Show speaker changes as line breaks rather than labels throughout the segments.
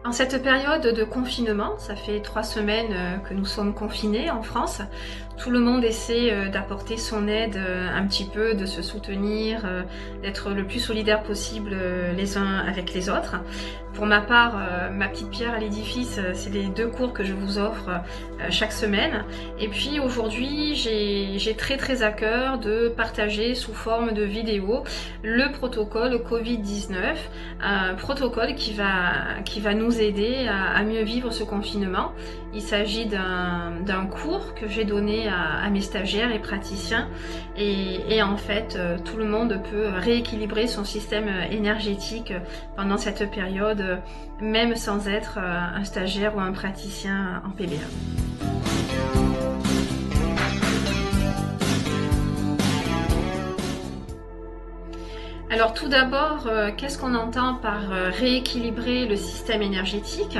En cette période de confinement, ça fait 3 semaines que nous sommes confinés en France. Tout le monde essaie d'apporter son aide un petit peu, de se soutenir, d'être le plus solidaire possible les uns avec les autres. Pour ma part, ma petite pierre à l'édifice, c'est les 2 cours que je vous offre chaque semaine. Et puis aujourd'hui, j'ai très à cœur de partager sous forme de vidéo le protocole Covid-19, un protocole qui va nous aider à mieux vivre ce confinement. Il s'agit d'un cours que j'ai donné à mes stagiaires et praticiens et en fait tout le monde peut rééquilibrer son système énergétique pendant cette période, même sans être un stagiaire ou un praticien en PBA. Alors tout d'abord, qu'est-ce qu'on entend par rééquilibrer le système énergétique?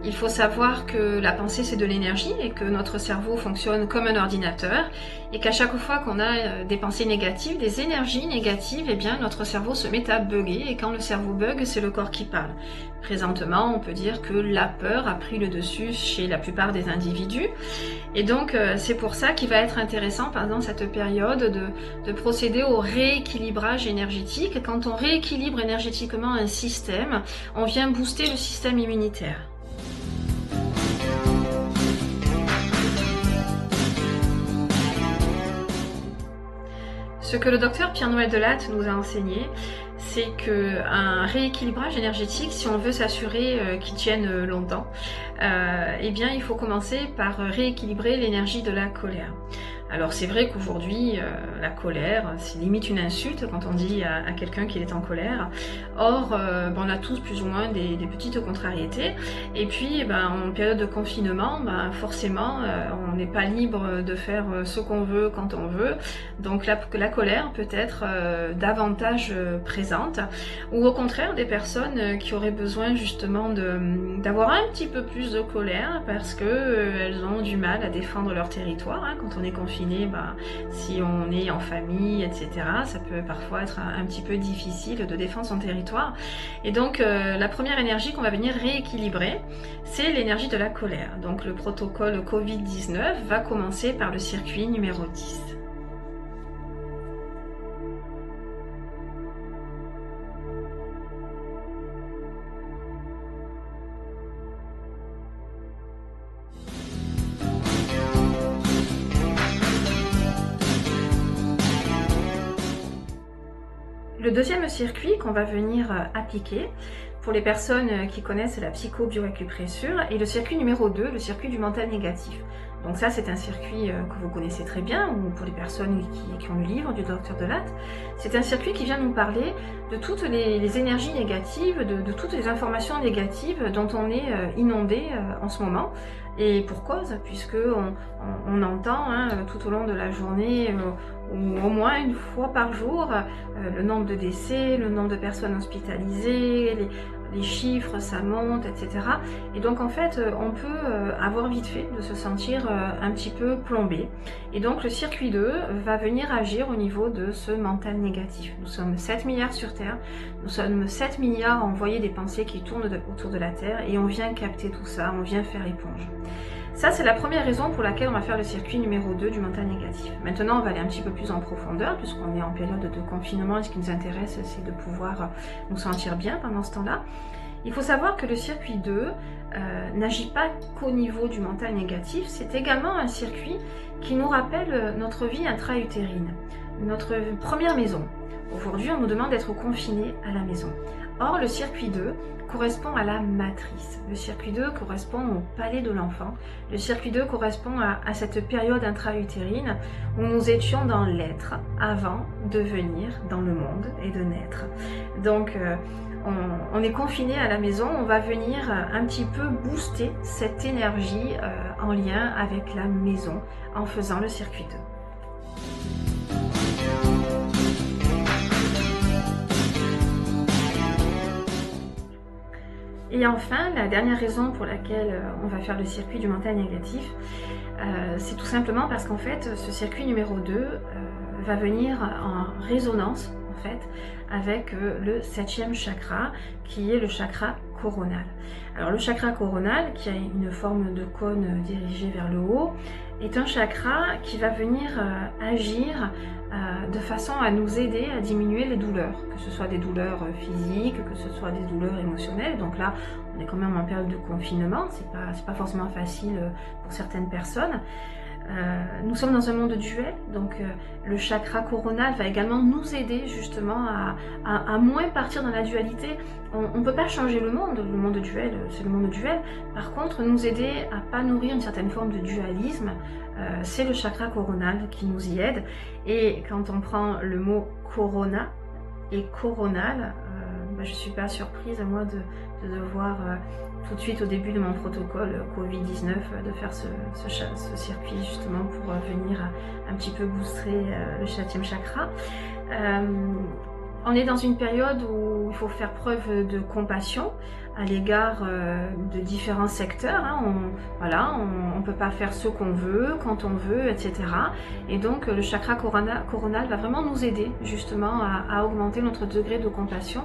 Il faut savoir que la pensée c'est de l'énergie et que notre cerveau fonctionne comme un ordinateur et qu'à chaque fois qu'on a des pensées négatives, des énergies négatives, eh bien notre cerveau se met à bugger et quand le cerveau bug, c'est le corps qui parle. Présentement, on peut dire que la peur a pris le dessus chez la plupart des individus et donc c'est pour ça qu'il va être intéressant pendant cette période de procéder au rééquilibrage énergétique. Quand on rééquilibre énergétiquement un système, on vient booster le système immunitaire. Ce que le docteur Pierre-Noël Delatte nous a enseigné, c'est qu'un rééquilibrage énergétique, si on veut s'assurer qu'il tienne longtemps, eh bien il faut commencer par rééquilibrer l'énergie de la colère. Alors c'est vrai qu'aujourd'hui, la colère, c'est limite une insulte quand on dit à quelqu'un qu'il est en colère. Or, on a tous plus ou moins des petites contrariétés. Et puis, en période de confinement, forcément, on n'est pas libre de faire ce qu'on veut quand on veut. Donc la colère peut être davantage présente. Ou au contraire, des personnes qui auraient besoin justement d'avoir un petit peu plus de colère parce que elles ont du mal à défendre leur territoire quand on est confiné. Si on est en famille, etc., ça peut parfois être un petit peu difficile de défendre son territoire. Et donc, la première énergie qu'on va venir rééquilibrer, c'est l'énergie de la colère. Donc, le protocole Covid-19 va commencer par le circuit numéro 10. Le deuxième circuit qu'on va venir appliquer pour les personnes qui connaissent la psycho-bioacupressure est le circuit numéro 2, le circuit du mental négatif. Donc ça c'est un circuit que vous connaissez très bien, ou pour les personnes qui ont le livre du docteur Delatte. C'est un circuit qui vient nous parler de toutes les énergies négatives, de toutes les informations négatives dont on est inondé en ce moment. Et pour cause, puisque on entend tout au long de la journée, ou au moins une fois par jour, le nombre de décès, le nombre de personnes hospitalisées, les chiffres, ça monte, etc. Et donc en fait, on peut avoir vite fait de se sentir un petit peu plombé. Et donc le circuit 2 va venir agir au niveau de ce mental négatif. Nous sommes 7 milliards sur Terre, nous sommes 7 milliards à envoyer des pensées qui tournent autour de la Terre et on vient capter tout ça, on vient faire éponge. Ça, c'est la première raison pour laquelle on va faire le circuit numéro 2 du mental négatif. Maintenant, on va aller un petit peu plus en profondeur, puisqu'on est en période de confinement et ce qui nous intéresse, c'est de pouvoir nous sentir bien pendant ce temps-là. Il faut savoir que le circuit 2 n'agit pas qu'au niveau du mental négatif, c'est également un circuit qui nous rappelle notre vie intra-utérine, notre première maison. Aujourd'hui, on nous demande d'être confinés à la maison. Or, le circuit 2 correspond à la matrice. Le circuit 2 correspond au palais de l'enfant. Le circuit 2 correspond à cette période intra-utérine où nous étions dans l'être avant de venir dans le monde et de naître. Donc, on est confiné à la maison, on va venir un petit peu booster cette énergie en lien avec la maison en faisant le circuit 2. Et enfin, la dernière raison pour laquelle on va faire le circuit du mental négatif, c'est tout simplement parce qu'en fait, ce circuit numéro 2 va venir en résonance, en fait avec le 7e chakra qui est le chakra coronal. Alors le chakra coronal, qui a une forme de cône dirigée vers le haut, est un chakra qui va venir agir de façon à nous aider à diminuer les douleurs, que ce soit des douleurs physiques, que ce soit des douleurs émotionnelles. Donc là, on est quand même en période de confinement, c'est pas forcément facile pour certaines personnes. Nous sommes dans un monde duel, donc le chakra coronal va également nous aider justement à moins partir dans la dualité. On ne peut pas changer le monde duel, c'est le monde duel. Par contre, nous aider à pas nourrir une certaine forme de dualisme, c'est le chakra coronal qui nous y aide. Et quand on prend le mot corona et coronal, je ne suis pas surprise moi de devoir tout de suite au début de mon protocole Covid-19 de faire ce circuit justement pour venir un petit peu booster le 7e chakra. On est dans une période où il faut faire preuve de compassion à l'égard de différents secteurs. On ne peut pas faire ce qu'on veut, quand on veut, etc. Et donc le chakra coronal va vraiment nous aider justement à augmenter notre degré de compassion.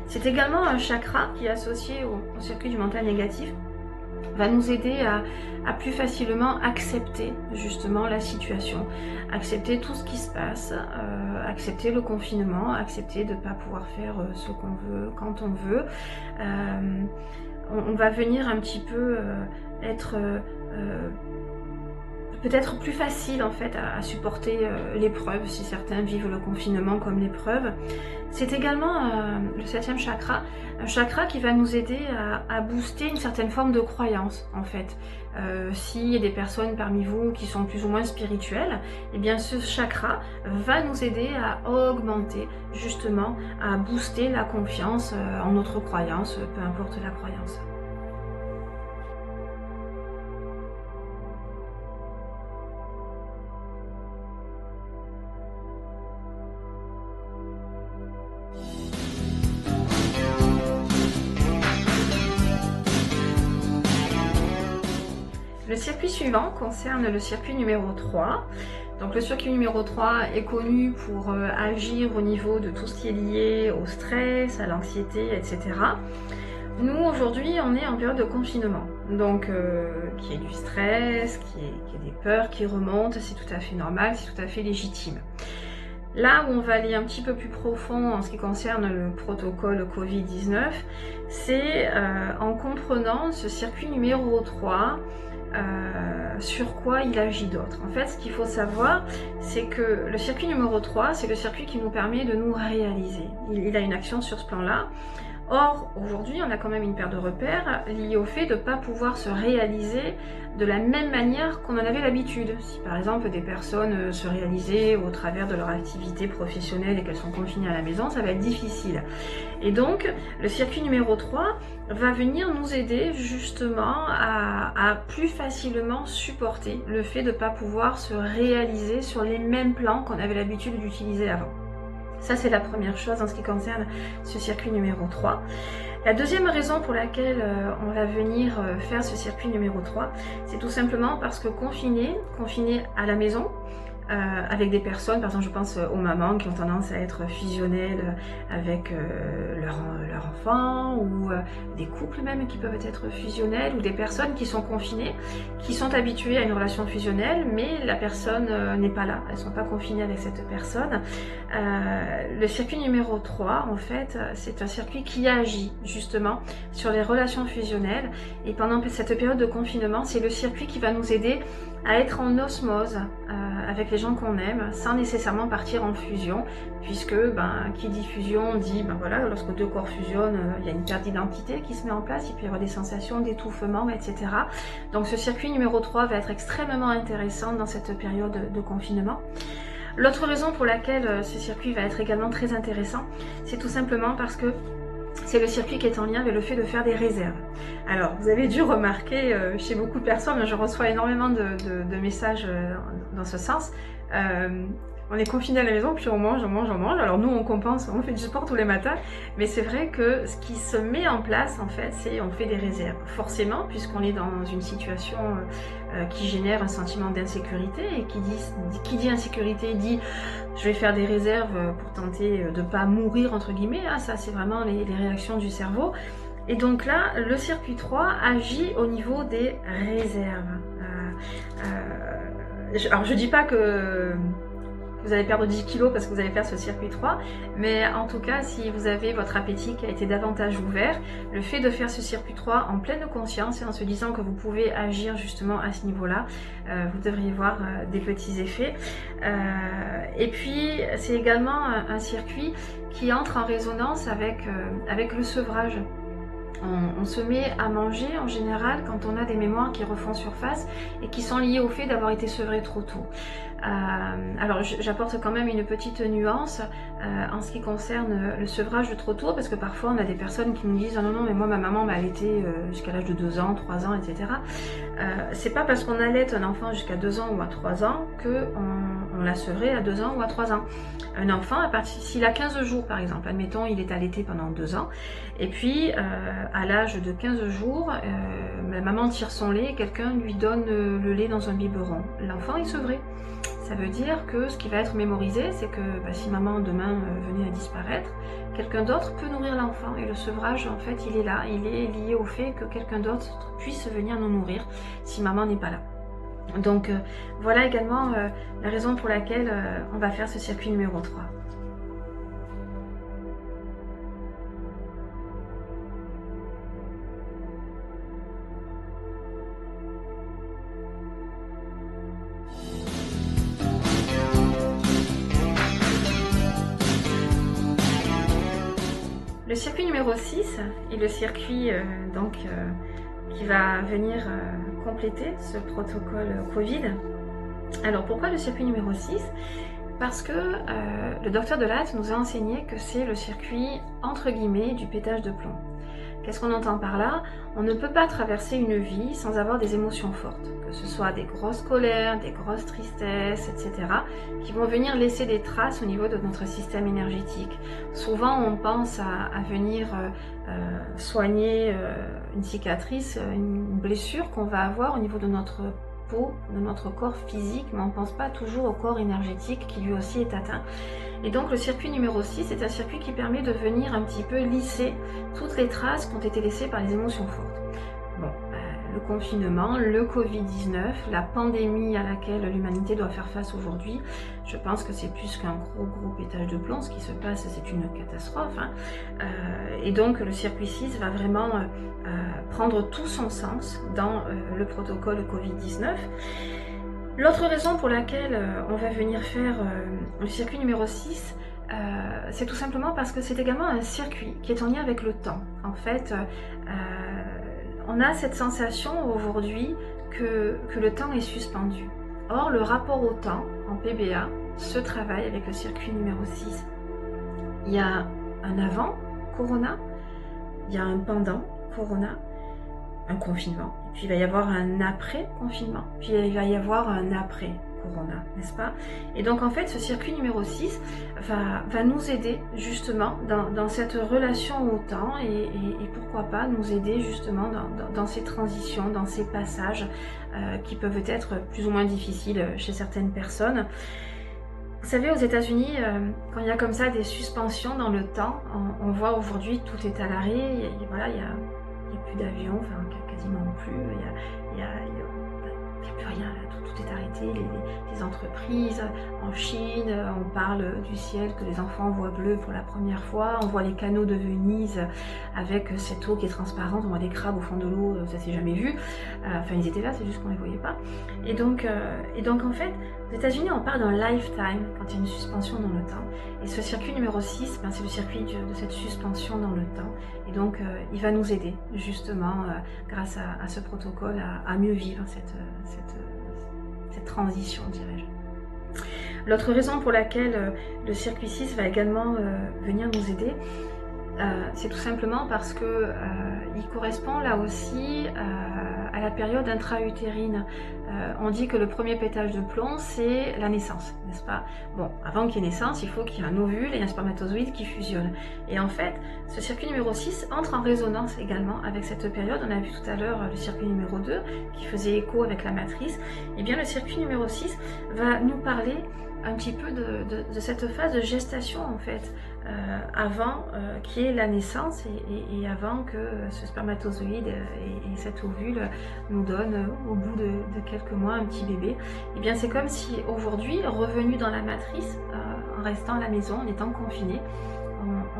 C'est également un chakra qui est associé au circuit du mental négatif, va nous aider à plus facilement accepter justement la situation, accepter tout ce qui se passe, accepter le confinement, accepter de ne pas pouvoir faire ce qu'on veut, quand on veut. On va venir un petit peu être peut-être plus facile en fait à supporter l'épreuve si certains vivent le confinement comme l'épreuve. C'est également le 7e chakra, un chakra qui va nous aider à booster une certaine forme de croyance en fait. S'il y a des personnes parmi vous qui sont plus ou moins spirituelles, eh bien ce chakra va nous aider à augmenter justement, à booster la confiance en notre croyance, peu importe la croyance. Le circuit suivant concerne le circuit numéro 3. Donc le circuit numéro 3 est connu pour agir au niveau de tout ce qui est lié au stress, à l'anxiété, etc. Nous aujourd'hui on est en période de confinement, donc qu'il y ait du stress, qu'il y ait des peurs qui remontent, c'est tout à fait normal, c'est tout à fait légitime. Là où on va aller un petit peu plus profond en ce qui concerne le protocole Covid-19, c'est en comprenant ce circuit numéro 3, sur quoi il agit d'autre. En fait, ce qu'il faut savoir, c'est que le circuit numéro 3, c'est le circuit qui nous permet de nous réaliser. Il a une action sur ce plan-là. Or, aujourd'hui, on a quand même une paire de repères liés au fait de ne pas pouvoir se réaliser de la même manière qu'on en avait l'habitude. Si par exemple des personnes se réalisaient au travers de leur activité professionnelle et qu'elles sont confinées à la maison, ça va être difficile. Et donc, le circuit numéro 3 va venir nous aider justement à plus facilement supporter le fait de ne pas pouvoir se réaliser sur les mêmes plans qu'on avait l'habitude d'utiliser avant. Ça, c'est la première chose en ce qui concerne ce circuit numéro 3. La deuxième raison pour laquelle on va venir faire ce circuit numéro 3, c'est tout simplement parce que confiné à la maison, avec des personnes, par exemple je pense aux mamans qui ont tendance à être fusionnelles avec leur enfant, ou des couples même qui peuvent être fusionnels, ou des personnes qui sont confinées, qui sont habituées à une relation fusionnelle, mais la personne n'est pas là, elles ne sont pas confinées avec cette personne. Le circuit numéro 3, en fait, c'est un circuit qui agit justement sur les relations fusionnelles, et pendant cette période de confinement, c'est le circuit qui va nous aider à être en osmose avec les gens qu'on aime, sans nécessairement partir en fusion, puisque qui dit fusion dit voilà, lorsque deux corps fusionnent, il y a une perte d'identité qui se met en place, il peut y avoir des sensations d'étouffement, etc. Donc ce circuit numéro 3 va être extrêmement intéressant dans cette période de confinement. L'autre raison pour laquelle ce circuit va être également très intéressant, c'est tout simplement parce que c'est le circuit qui est en lien avec le fait de faire des réserves. Alors, vous avez dû remarquer chez beaucoup de personnes, je reçois énormément de messages dans ce sens. on est confiné à la maison, puis on mange, on mange, on mange. Alors nous, on compense, on fait du sport tous les matins, mais c'est vrai que ce qui se met en place, en fait, c'est on fait des réserves. Forcément, puisqu'on est dans une situation qui génère un sentiment d'insécurité, et qui dit insécurité dit je vais faire des réserves pour tenter de ne pas mourir, entre guillemets. Hein, ça, c'est vraiment les réactions du cerveau. Et donc là, le circuit 3 agit au niveau des réserves. Alors je dis pas que vous allez perdre 10 kilos parce que vous allez faire ce circuit 3, mais en tout cas, si vous avez votre appétit qui a été davantage ouvert, le fait de faire ce circuit 3 en pleine conscience et en se disant que vous pouvez agir justement à ce niveau-là, vous devriez voir des petits effets. Et puis, c'est également un circuit qui entre en résonance avec le sevrage. On se met à manger en général quand on a des mémoires qui refont surface et qui sont liées au fait d'avoir été sevré trop tôt. Alors j'apporte quand même une petite nuance en ce qui concerne le sevrage de trop tôt, parce que parfois on a des personnes qui nous disent ah non mais moi ma maman m'a allaité jusqu'à l'âge de 2 ans, 3 ans, etc. C'est pas parce qu'on allaite un enfant jusqu'à 2 ans ou à 3 ans qu'on l'a sevré à 2 ans ou à 3 ans. Un enfant, s'il a 15 jours par exemple, admettons il est allaité pendant 2 ans, et puis à l'âge de 15 jours, la maman tire son lait et quelqu'un lui donne le lait dans un biberon. L'enfant est sevré. Ça veut dire que ce qui va être mémorisé, c'est que si maman demain venait à disparaître, quelqu'un d'autre peut nourrir l'enfant. Et le sevrage, en fait, il est là. Il est lié au fait que quelqu'un d'autre puisse venir nous nourrir si maman n'est pas là. Donc voilà également la raison pour laquelle on va faire ce circuit numéro 3. Le circuit numéro 6 est le circuit qui va venir compléter ce protocole Covid. Alors pourquoi le circuit numéro 6? Parce que le docteur Delatte nous a enseigné que c'est le circuit entre guillemets du pétage de plomb. Qu'est-ce qu'on entend par là? On ne peut pas traverser une vie sans avoir des émotions fortes, que ce soit des grosses colères, des grosses tristesses, etc., qui vont venir laisser des traces au niveau de notre système énergétique. Souvent, on pense à venir soigner une cicatrice, une blessure qu'on va avoir au niveau de notre peau, de notre corps physique, mais on ne pense pas toujours au corps énergétique qui lui aussi est atteint. Et donc le circuit numéro 6 est un circuit qui permet de venir un petit peu lisser toutes les traces qui ont été laissées par les émotions fortes. Bon, le confinement, le Covid-19, la pandémie à laquelle l'humanité doit faire face aujourd'hui, je pense que c'est plus qu'un gros pétage de plomb. Ce qui se passe, c'est une catastrophe. Hein. Et donc le circuit 6 va vraiment prendre tout son sens dans le protocole Covid-19. L'autre raison pour laquelle on va venir faire le circuit numéro 6, c'est tout simplement parce que c'est également un circuit qui est en lien avec le temps. En fait, on a cette sensation aujourd'hui que le temps est suspendu. Or, le rapport au temps en PBA se travaille avec le circuit numéro 6. Il y a un avant Corona, il y a un pendant Corona, un confinement, puis il va y avoir un après-confinement, puis il va y avoir un après-corona, n'est-ce pas? Et donc en fait, ce circuit numéro 6 va nous aider justement dans cette relation au temps et pourquoi pas nous aider justement dans ces transitions, dans ces passages qui peuvent être plus ou moins difficiles chez certaines personnes. Vous savez, aux États-Unis, quand il y a comme ça des suspensions dans le temps, on voit aujourd'hui tout est à l'arrêt, voilà, il y a plus d'avions, enfin quasiment plus, il y a plus rien, là, tout est arrêté, les entreprises, en Chine, on parle du ciel que les enfants voient bleu pour la première fois, on voit les canaux de Venise avec cette eau qui est transparente, on voit des crabes au fond de l'eau, ça s'est jamais vu, enfin ils étaient là, c'est juste qu'on les voyait pas, et donc en fait, aux États-Unis on parle d'un lifetime quand il y a une suspension dans le temps, et ce circuit numéro 6, c'est le circuit de cette suspension dans le temps, et donc il va nous aider justement grâce à ce protocole à mieux vivre cette transition, dirais-je. L'autre raison pour laquelle le circuit 6 va également venir nous aider, C'est tout simplement parce que il correspond là aussi à la période intra-utérine. On dit que le premier pétage de plomb, c'est la naissance, n'est-ce pas? Bon, avant qu'il y ait naissance, il faut qu'il y ait un ovule et un spermatozoïde qui fusionnent. Et en fait, ce circuit numéro 6 entre en résonance également avec cette période. On a vu tout à l'heure le circuit numéro 2 qui faisait écho avec la matrice. Et bien le circuit numéro 6 va nous parler un petit peu de cette phase de gestation en fait, avant qu'il y ait la naissance et avant que ce spermatozoïde et cet ovule nous donne au bout de quelques mois un petit bébé. Et bien c'est comme si aujourd'hui, revenu dans la matrice, en restant à la maison, en étant confiné,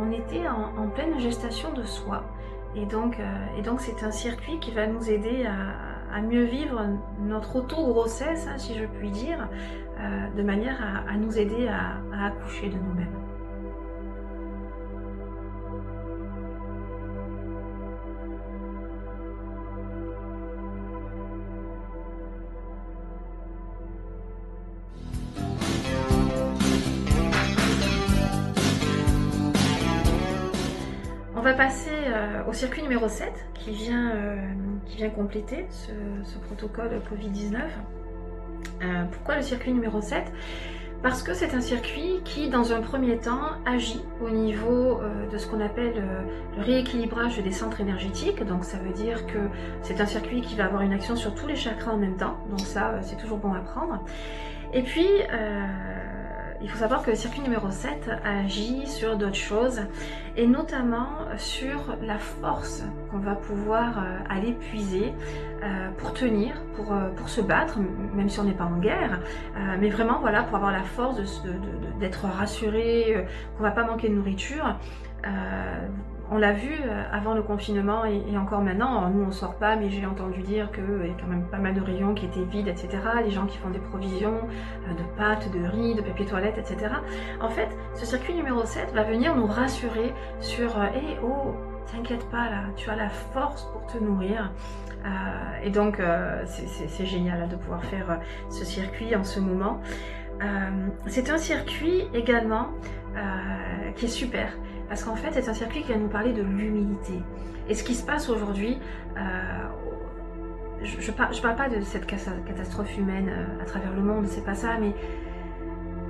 on était en pleine gestation de soi. Et donc c'est un circuit qui va nous aider à mieux vivre notre auto-grossesse, hein, si je puis dire, de manière à nous aider à accoucher de nous-mêmes. On va passer au circuit numéro 7 qui vient compléter ce protocole Covid-19. Pourquoi le circuit numéro 7? Parce que c'est un circuit qui, dans un premier temps, agit au niveau de ce qu'on appelle le rééquilibrage des centres énergétiques. Donc ça veut dire que c'est un circuit qui va avoir une action sur tous les chakras en même temps. Donc ça, c'est toujours bon à prendre. Et puis, il faut savoir que le circuit numéro 7 agit sur d'autres choses, et notamment sur la force qu'on va pouvoir aller puiser pour tenir, pour se battre, même si on n'est pas en guerre, mais vraiment voilà, pour avoir la force d'être rassuré, qu'on ne va pas manquer de nourriture. On l'a vu avant le confinement et encore maintenant, nous on ne sort pas, mais j'ai entendu dire qu'il y a quand même pas mal de rayons qui étaient vides, etc. Les gens qui font des provisions de pâtes, de riz, de papier toilette, etc. En fait, ce circuit numéro 7 va venir nous rassurer sur « Hey, oh, t'inquiète pas là, tu as la force pour te nourrir ». Et donc c'est génial de pouvoir faire ce circuit en ce moment. C'est un circuit également qui est super. Parce qu'en fait, c'est un circuit qui va nous parler de l'humilité. Et ce qui se passe aujourd'hui, je parle pas de cette catastrophe humaine à travers le monde, c'est pas ça, mais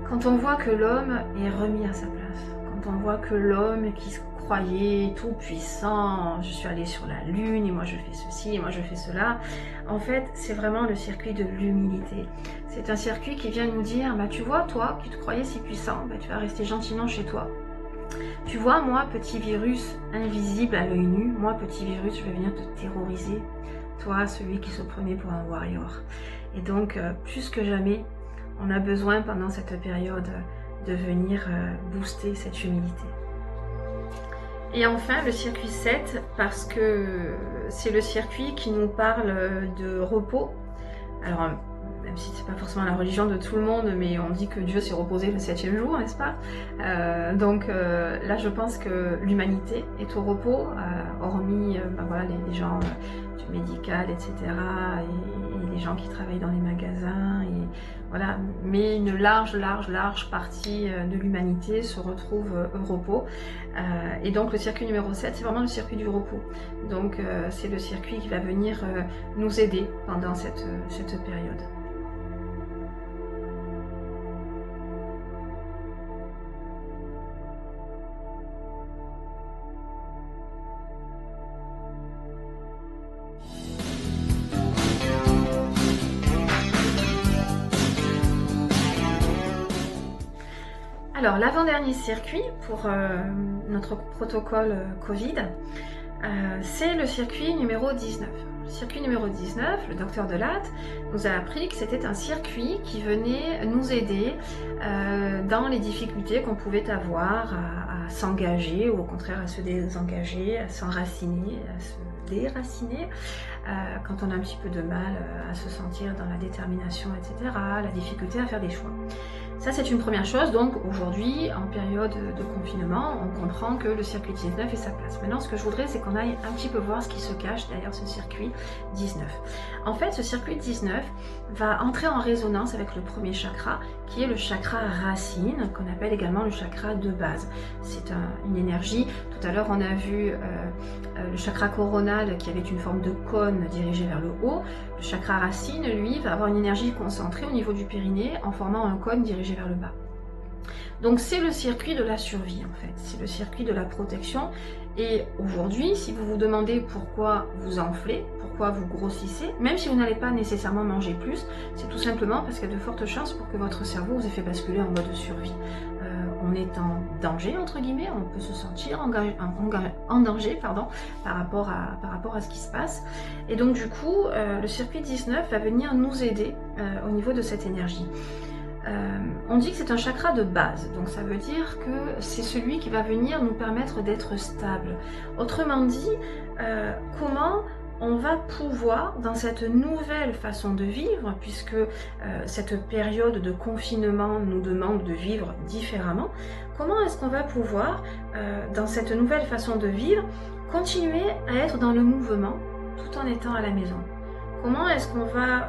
quand on voit que l'homme est remis à sa place, quand on voit que l'homme qui se croyait tout puissant, je suis allé sur la lune et moi je fais ceci et moi je fais cela, en fait c'est vraiment le circuit de l'humilité. C'est un circuit qui vient nous dire, bah tu vois, toi qui te croyais si puissant, bah, tu vas rester gentiment chez toi. Tu vois, moi, petit virus invisible à l'œil nu, moi, petit virus, je vais venir te terroriser. Toi, celui qui se prenait pour un warrior. Et donc, plus que jamais, on a besoin pendant cette période de venir booster cette humilité. Et enfin, le circuit 7, parce que c'est le circuit qui nous parle de repos. Alors, même si c'est pas forcément la religion de tout le monde, mais on dit que Dieu s'est reposé le 7e jour, n'est-ce pas? Donc là, je pense que l'humanité est au repos, hormis ben voilà, les gens du médical, etc., et les gens qui travaillent dans les magasins, et voilà. Mais une large partie de l'humanité se retrouve au repos. Et donc le circuit numéro 7, c'est vraiment le circuit du repos. Donc c'est le circuit qui va venir nous aider pendant cette période. Alors, l'avant-dernier circuit pour notre protocole Covid, c'est le circuit numéro 19. Le circuit numéro 19, le docteur Delatte nous a appris que c'était un circuit qui venait nous aider dans les difficultés qu'on pouvait avoir à s'engager ou au contraire à se désengager, à s'enraciner, à se déraciner, quand on a un petit peu de mal à se sentir dans la détermination, etc., la difficulté à faire des choix. Ça, c'est une première chose. Donc aujourd'hui, en période de confinement, on comprend que le circuit 19 est sa place. Maintenant, ce que je voudrais, c'est qu'on aille un petit peu voir ce qui se cache derrière ce circuit 19. En fait, ce circuit 19 va entrer en résonance avec le premier chakra, qui est le chakra racine, qu'on appelle également le chakra de base. C'est une énergie. Tout à l'heure, on a vu le chakra coronal qui avait une forme de cône dirigée vers le haut. Le chakra racine, lui, va avoir une énergie concentrée au niveau du périnée en formant un cône dirigé vers le bas. Donc c'est le circuit de la survie en fait, c'est le circuit de la protection. Et aujourd'hui, si vous vous demandez pourquoi vous enflez, pourquoi vous grossissez, même si vous n'allez pas nécessairement manger plus, c'est tout simplement parce qu'il y a de fortes chances pour que votre cerveau vous ait fait basculer en mode survie. On est en danger, entre guillemets, on peut se sentir en danger par rapport à ce qui se passe. Et donc du coup, le circuit 19 va venir nous aider au niveau de cette énergie. On dit que c'est un chakra de base, donc ça veut dire que c'est celui qui va venir nous permettre d'être stable. Autrement dit, comment on va pouvoir, dans cette nouvelle façon de vivre, puisque cette période de confinement nous demande de vivre différemment, comment est-ce qu'on va pouvoir, dans cette nouvelle façon de vivre, continuer à être dans le mouvement tout en étant à la maison? Comment est-ce qu'on va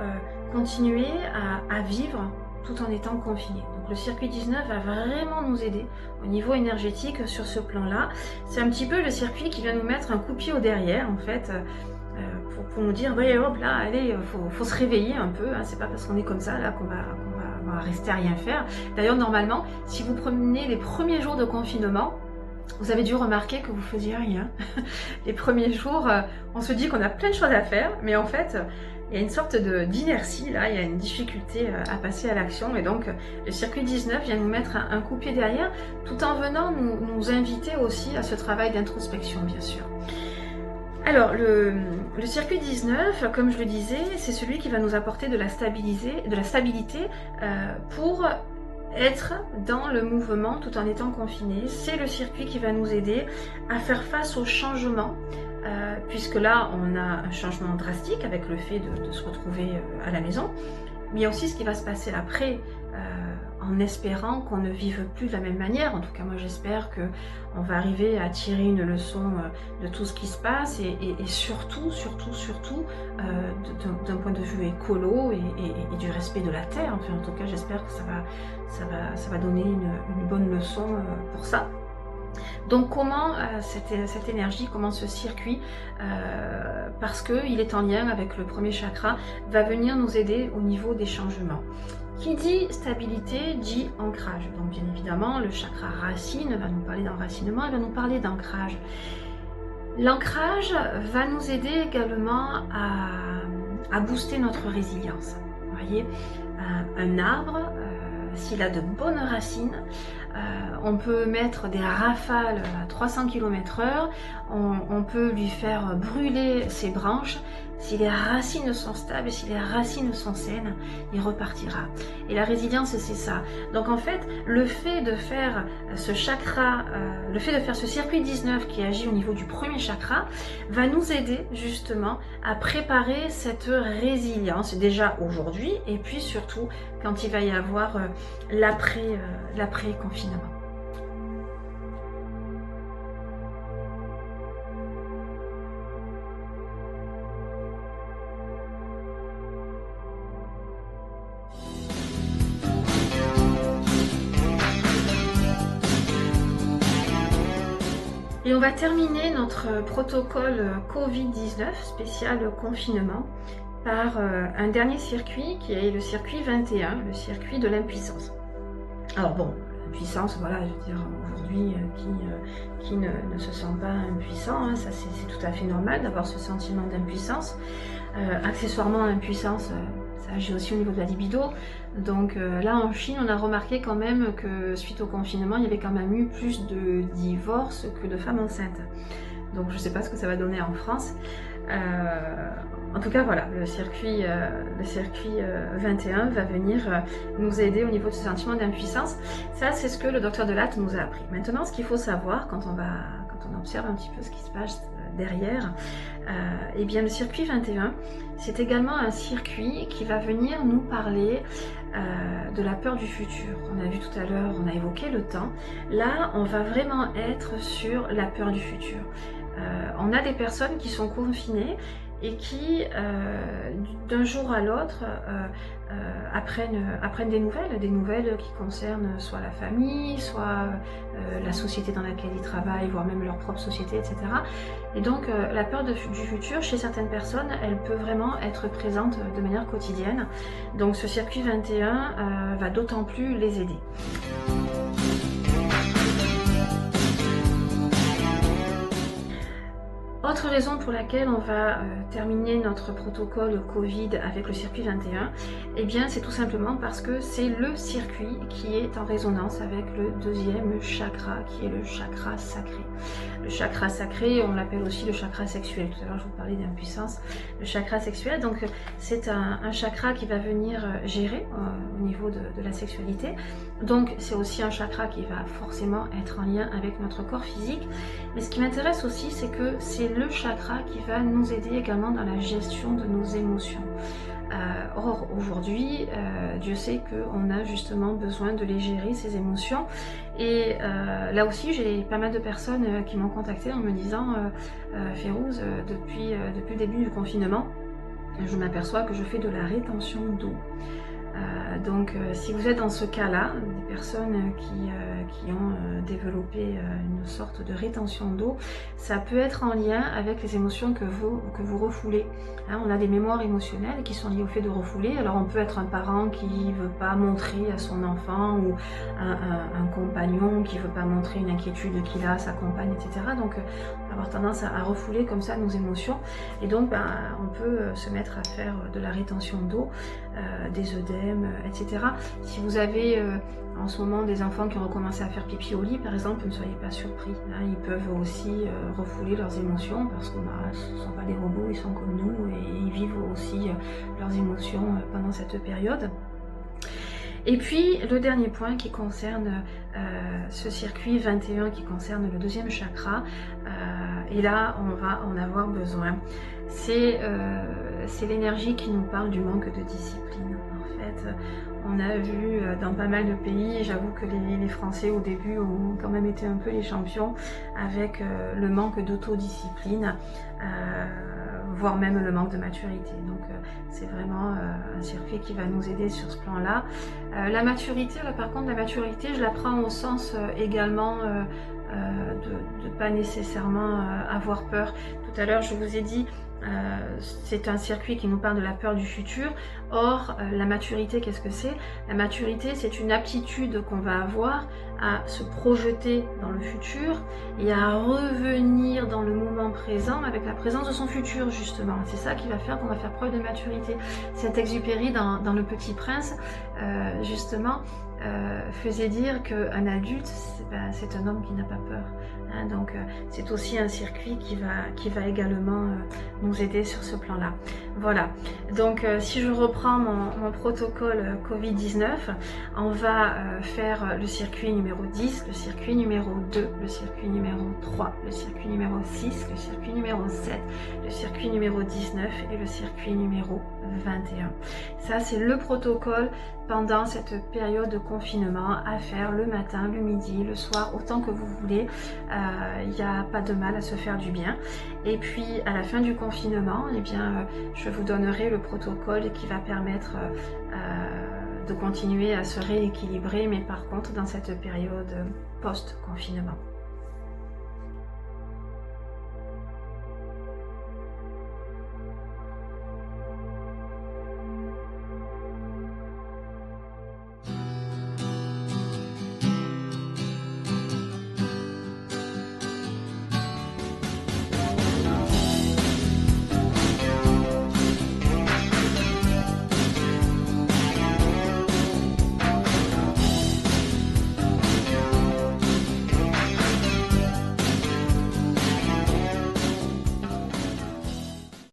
continuer à vivre tout en étant confiné? Donc le circuit 19 va vraiment nous aider au niveau énergétique sur ce plan-là. C'est un petit peu le circuit qui vient nous mettre un coup de pied au derrière en fait, pour nous dire ouais, hop là, allez, faut se réveiller un peu, hein. C'est pas parce qu'on est comme ça là qu'on va rester à rien faire. D'ailleurs normalement, si vous prenez les premiers jours de confinement, vous avez dû remarquer que vous faisiez rien. Les premiers jours, on se dit qu'on a plein de choses à faire, mais en fait, il y a une sorte d'inertie, là, il y a une difficulté à passer à l'action. Et donc, le circuit 19 vient nous mettre un coup de pied derrière, tout en venant nous inviter aussi à ce travail d'introspection, bien sûr. Alors, le circuit 19, comme je le disais, c'est celui qui va nous apporter de la stabilité pour être dans le mouvement tout en étant confiné. C'est le circuit qui va nous aider à faire face au changement, puisque là on a un changement drastique avec le fait de se retrouver à la maison, mais il y a aussi ce qui va se passer après, en espérant qu'on ne vive plus de la même manière. En tout cas moi j'espère qu'on va arriver à tirer une leçon de tout ce qui se passe et surtout d'un point de vue écolo et du respect de la terre. Enfin en tout cas j'espère que ça va donner une bonne leçon pour ça. Donc comment cette énergie, comment ce circuit, parce qu'il est en lien avec le premier chakra, va venir nous aider au niveau des changements. Qui dit stabilité dit ancrage. Donc bien évidemment, le chakra racine va nous parler d'enracinement, il va nous parler d'ancrage. L'ancrage va nous aider également à booster notre résilience. Vous voyez, un arbre, s'il a de bonnes racines, on peut mettre des rafales à 300 km/h, on peut lui faire brûler ses branches. Si les racines sont stables, si les racines sont saines, il repartira. Et la résilience, c'est ça. Donc en fait, le fait de faire ce chakra, le fait de faire ce circuit 19 qui agit au niveau du premier chakra, va nous aider justement à préparer cette résilience, déjà aujourd'hui, et puis surtout quand il va y avoir l'après-confinement. Et on va terminer notre protocole Covid-19 spécial confinement par un dernier circuit qui est le circuit 21, le circuit de l'impuissance. Alors bon, l'impuissance, voilà, je veux dire, aujourd'hui, qui ne se sent pas impuissant, hein, ça c'est tout à fait normal d'avoir ce sentiment d'impuissance. Accessoirement, l'impuissance, ça agit aussi au niveau de la libido. Donc là en Chine, on a remarqué quand même que suite au confinement, il y avait quand même eu plus de divorces que de femmes enceintes. Donc je ne sais pas ce que ça va donner en France. En tout cas voilà, le circuit 21 va venir nous aider au niveau de ce sentiment d'impuissance. Ça c'est ce que le docteur Delatte nous a appris. Maintenant ce qu'il faut savoir quand on observe un petit peu ce qui se passe derrière, eh bien le circuit 21, c'est également un circuit qui va venir nous parler de la peur du futur. On a vu tout à l'heure, on a évoqué le temps. Là, on va vraiment être sur la peur du futur. On a des personnes qui sont confinées et qui, d'un jour à l'autre, apprennent des nouvelles qui concernent soit la famille, soit la société dans laquelle ils travaillent, voire même leur propre société, etc. Et donc la peur du futur, chez certaines personnes, elle peut vraiment être présente de manière quotidienne. Donc ce circuit 21 va d'autant plus les aider. Autre raison pour laquelle on va terminer notre protocole Covid avec le circuit 21, eh bien c'est tout simplement parce que c'est le circuit qui est en résonance avec le deuxième chakra, qui est le chakra sacré. Le chakra sacré, on l'appelle aussi le chakra sexuel. Tout à l'heure je vous parlais d'impuissance. Le chakra sexuel, donc c'est un chakra qui va venir gérer au niveau de la sexualité. Donc c'est aussi un chakra qui va forcément être en lien avec notre corps physique. Mais ce qui m'intéresse aussi, c'est que c'est le chakra qui va nous aider également dans la gestion de nos émotions. Or aujourd'hui, Dieu sait qu'on a justement besoin de les gérer, ces émotions. Et là aussi, j'ai pas mal de personnes qui m'ont contacté en me disant Férouz, depuis le début du confinement, je m'aperçois que je fais de la rétention d'eau. Donc si vous êtes dans ce cas-là, des personnes qui ont développé une sorte de rétention d'eau, ça peut être en lien avec les émotions que vous refoulez. Hein, on a des mémoires émotionnelles qui sont liées au fait de refouler. Alors on peut être un parent qui ne veut pas montrer à son enfant, ou un compagnon qui ne veut pas montrer une inquiétude qu'il a à sa compagne, etc. Donc on peut avoir tendance à refouler comme ça nos émotions. Et donc on peut se mettre à faire de la rétention d'eau, des œdèmes, etc. Si vous avez en ce moment des enfants qui ont recommencé à faire pipi au lit, par exemple, ne soyez pas surpris. Hein, ils peuvent aussi refouler leurs émotions parce que ce ne sont pas des robots, ils sont comme nous et ils vivent aussi leurs émotions pendant cette période. Et puis le dernier point qui concerne ce circuit 21, qui concerne le deuxième chakra, et là on va en avoir besoin, c'est l'énergie qui nous parle du manque de discipline. En fait, on a vu dans pas mal de pays, j'avoue que les Français au début ont quand même été un peu les champions avec le manque d'autodiscipline, voire même le manque de maturité. Donc c'est vraiment un circuit qui va nous aider sur ce plan-là. La maturité, là par contre, la maturité, je la prends au sens également de pas nécessairement avoir peur. Tout à l'heure, je vous ai dit, c'est un circuit qui nous parle de la peur du futur. Or, la maturité, qu'est-ce que c'est? La maturité, c'est une aptitude qu'on va avoir à se projeter dans le futur et à revenir dans le moment présent avec la présence de son futur, justement. C'est ça qui va faire qu'on va faire preuve de maturité. Saint-Exupéry, dans Le Petit Prince, justement, faisait dire qu'un adulte, c'est un homme qui n'a pas peur. Hein, donc c'est aussi un circuit qui va également nous aider sur ce plan-là. Voilà, donc si je reprends mon protocole Covid-19, on va faire le circuit numéro 10, le circuit numéro 2, le circuit numéro 3, le circuit numéro 6, le circuit numéro 7, le circuit numéro 19 et le circuit numéro 21. Ça, c'est le protocole pendant cette période de confinement à faire le matin, le midi, le soir, autant que vous voulez. Il n'y a pas de mal à se faire du bien. Et puis à la fin du confinement, eh bien, je vous donnerai le protocole qui va permettre de continuer à se rééquilibrer, mais par contre dans cette période post-confinement.